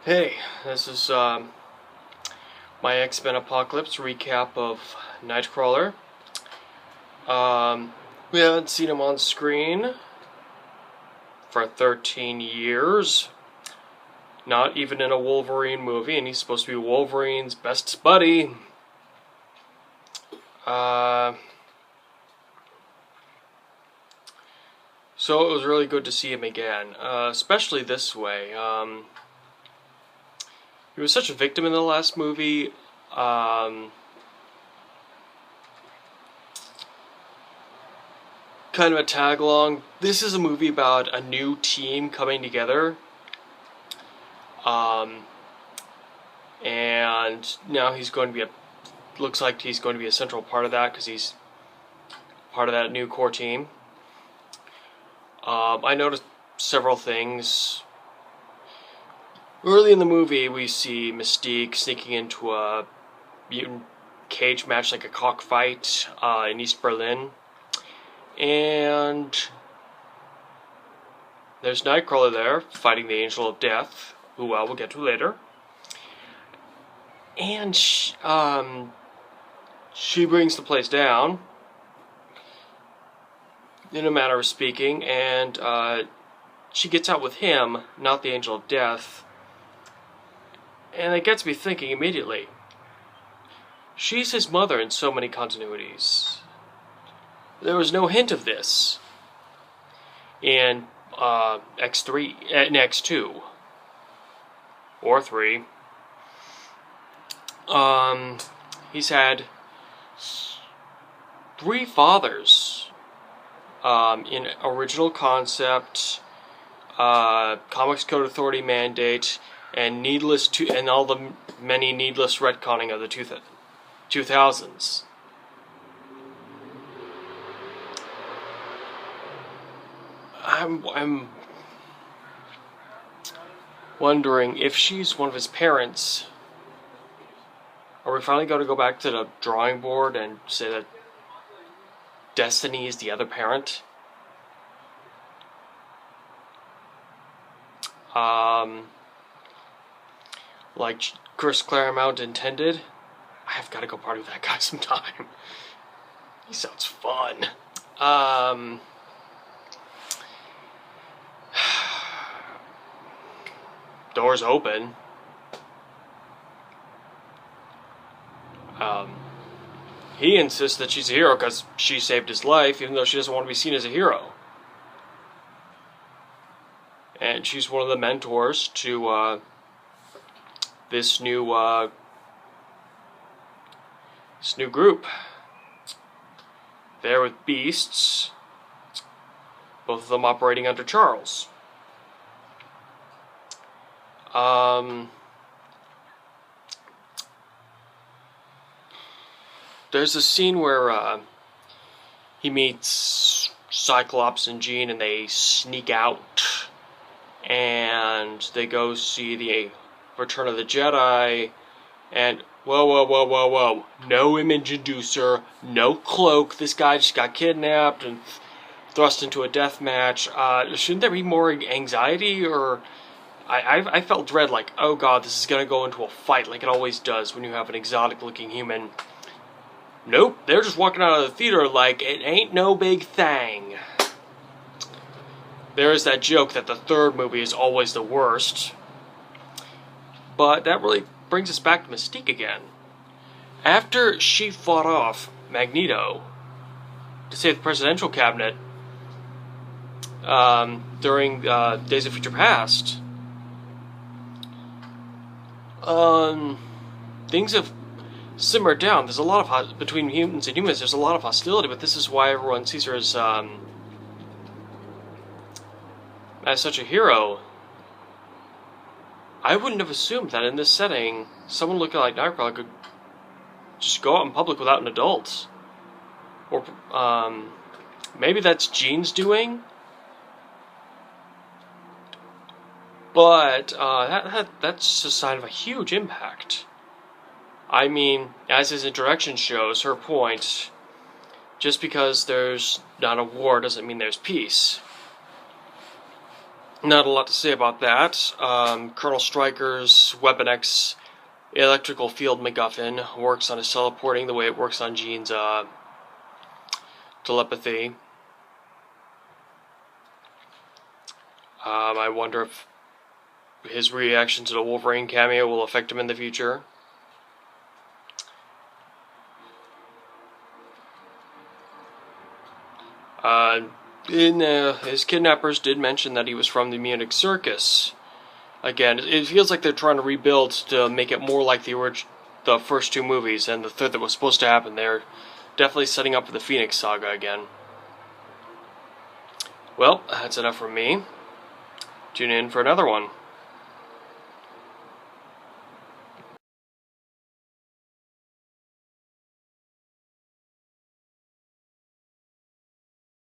Hey, this is my X-Men Apocalypse recap of Nightcrawler. We haven't seen him on screen for 13 years. Not even in a Wolverine movie, and he's supposed to be Wolverine's best buddy. So it was really good to see him again, especially this way. He was such a victim in the last movie. Kind of a tag along. This is a movie about a new team coming together. And now he's going to be looks like he's going to be a central part of that because he's part of that new core team. I noticed several things. Early in the movie, we see Mystique sneaking into a mutant cage match, like a cockfight, in East Berlin. And there's Nightcrawler there, fighting the Angel of Death, who we'll get to later. And she brings the place down, in a manner of speaking, and she gets out with him, not the Angel of Death. And it gets me thinking immediately. She's his mother in so many continuities. There was no hint of this in X3, in X2 or 3. He's had 3 fathers in Original Concept, Comics Code Authority Mandate, and all the many needless retconning of the 2000s. I'm wondering if she's one of his parents. Are we finally going to go back to the drawing board and say that Destiny is the other parent? Like Chris Claremont intended. I have got to go party with that guy sometime. He sounds fun. Doors open. He insists that she's a hero because she saved his life, even though she doesn't want to be seen as a hero. And she's one of the mentors to this new group. There with Beasts, both of them operating under Charles. There's a scene where he meets Cyclops and Jean, and they sneak out, and they go see the Return of the Jedi, and whoa, no image inducer, no cloak, this guy just got kidnapped and thrust into a death match. Shouldn't there be more anxiety, or I felt dread, like, oh god, this is gonna go into a fight like it always does when you have an exotic looking human. Nope, they're just walking out of the theater like it ain't no big thing. There is that joke that the third movie is always the worst. But that really brings us back to Mystique again. After she fought off Magneto to save the presidential cabinet during Days of Future Past, things have simmered down. There's a lot of between mutants and humans. There's a lot of hostility, but this is why everyone sees her as such a hero. I wouldn't have assumed that in this setting, someone looking like Nightcrawler could just go out in public without an adult. Or maybe that's Jean's doing. But that's a sign of a huge impact. I mean, as his introduction shows, her point, just because there's not a war doesn't mean there's peace. Not a lot to say about that. Colonel Stryker's Weapon X electrical field MacGuffin works on his teleporting the way it works on Jean's telepathy. I wonder if his reaction to the Wolverine cameo will affect him in the future. His kidnappers did mention that he was from the Munich circus. Again, it feels like they're trying to rebuild to make it more like the first two movies, and the third that was supposed to happen. They're definitely setting up for the Phoenix Saga again. Well, that's enough from me. Tune in for another one.